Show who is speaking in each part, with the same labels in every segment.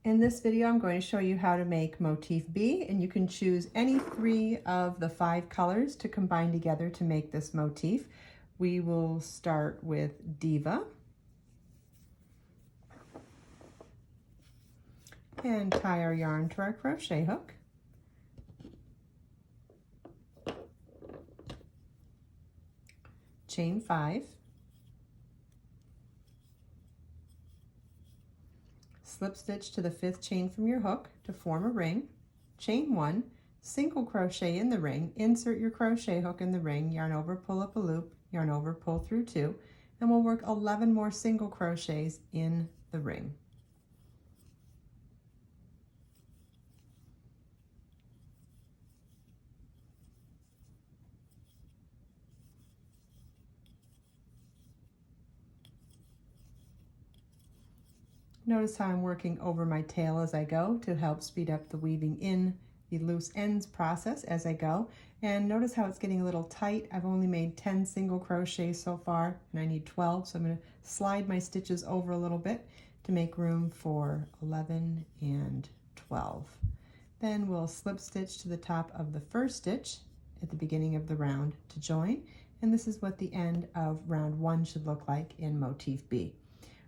Speaker 1: In this video, I'm going to show you how to make Motif B, and you can choose any 3 of the 5 colors to combine together to make this motif. We will start with Diva and tie our yarn to our crochet hook. Chain 5. Slip stitch to the 5th chain from your hook to form a ring, chain 1, single crochet in the ring, insert your crochet hook in the ring, yarn over, pull up a loop, yarn over, pull through 2, and we'll work 11 more single crochets in the ring. Notice how I'm working over my tail as I go to help speed up the weaving in the loose ends process as I go. And notice how it's getting a little tight. I've only made 10 single crochets so far, and I need 12, so I'm going to slide my stitches over a little bit to make room for 11 and 12. Then we'll slip stitch to the top of the first stitch at the beginning of the round to join, and this is what the end of round 1 should look like in Motif B.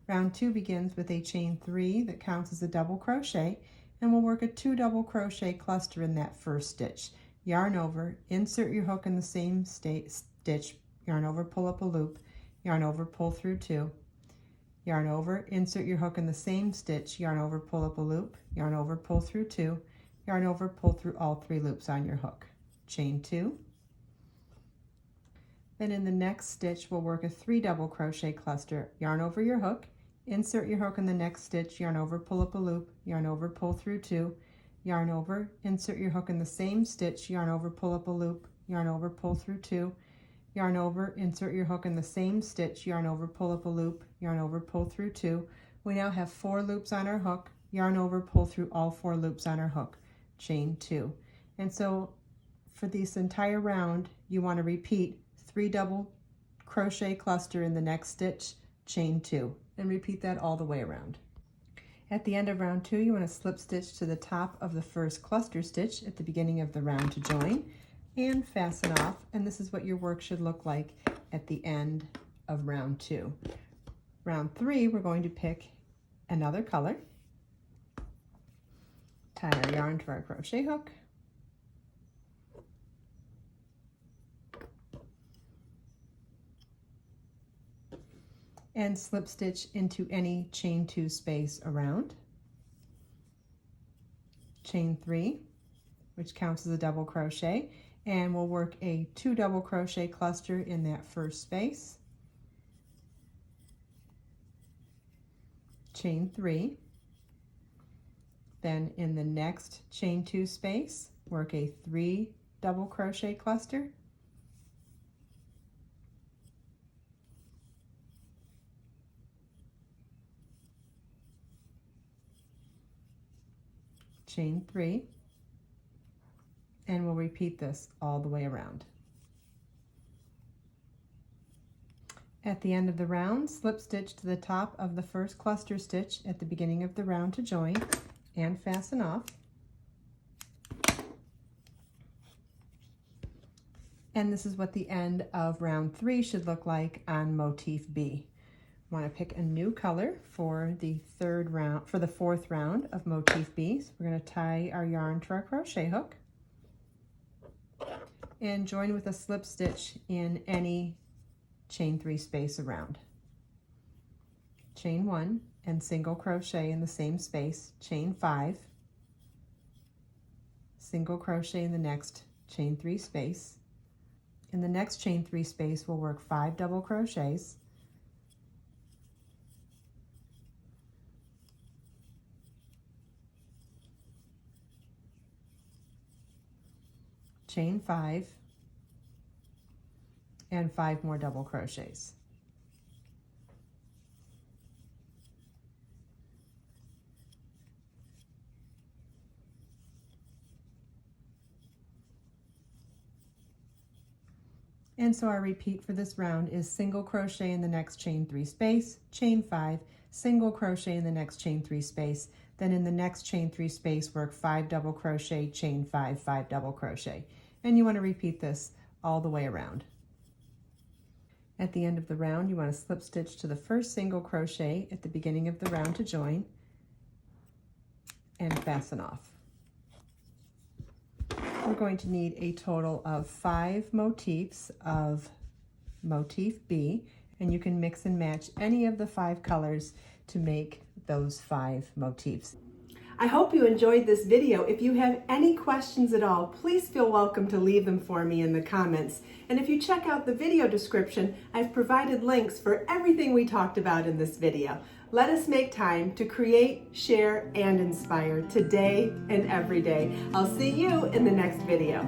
Speaker 1: Round 2 begins with a chain 3 that counts as a double crochet, and we'll work a 2 double crochet cluster in that first stitch. Yarn over, insert your hook in the same stitch, yarn over, pull up a loop, yarn over, pull through 2, yarn over, insert your hook in the same stitch, yarn over, pull up a loop, yarn over, pull through 2, yarn over, pull through all 3 loops on your hook. Chain 2. Then in the next stitch, we'll work a 3 double crochet cluster, yarn over your hook, insert your hook in the next stitch, yarn over, pull up a loop, yarn over, pull through 2, yarn over, insert your hook in the same stitch, yarn over, pull up a loop, yarn over, pull through 2, yarn over, insert your hook in the same stitch, yarn over, pull up a loop, yarn over, pull through 2. We now have 4 loops on our hook, yarn over, pull through all 4 loops on our hook, chain 2. And so for this entire round, you want to repeat 3 double crochet cluster in the next stitch, chain 2, and repeat that all the way around. At the end of round 2, you want to slip stitch to the top of the first cluster stitch at the beginning of the round to join and fasten off, and this is what your work should look like at the end of round 2. Round 3, we're going to pick another color, tie our yarn to our crochet hook, and slip stitch into any chain 2 space around. Chain 3, which counts as a double crochet, and we'll work a 2 double crochet cluster in that first space. Chain 3. Then in the next chain 2 space, work a 3 double crochet cluster. Chain 3, and we'll repeat this all the way around. At the end of the round, slip stitch to the top of the first cluster stitch at the beginning of the round to join and fasten off. And this is what the end of round 3 should look like on Motif B. Want to pick a new color for the fourth round of Motif B. So we're going to tie our yarn to our crochet hook and join with a slip stitch in any chain 3 space around. Chain 1 and single crochet in the same space, chain 5, single crochet in the next chain 3 space. In the next chain 3 space, we'll work 5 double crochets, chain 5, and 5 more double crochets. And so our repeat for this round is single crochet in the next chain 3 space, chain 5, single crochet in the next chain 3 space, then in the next chain 3 space work 5 double crochet, chain 5, 5 double crochet. And you want to repeat this all the way around. At the end of the round, you want to slip stitch to the first single crochet at the beginning of the round to join and fasten off. We're going to need a total of 5 motifs of Motif B, and you can mix and match any of the 5 colors to make those 5 motifs. I hope you enjoyed this video. If you have any questions at all, please feel welcome to leave them for me in the comments. And if you check out the video description, I've provided links for everything we talked about in this video. Let us make time to create, share, and inspire today and every day. I'll see you in the next video.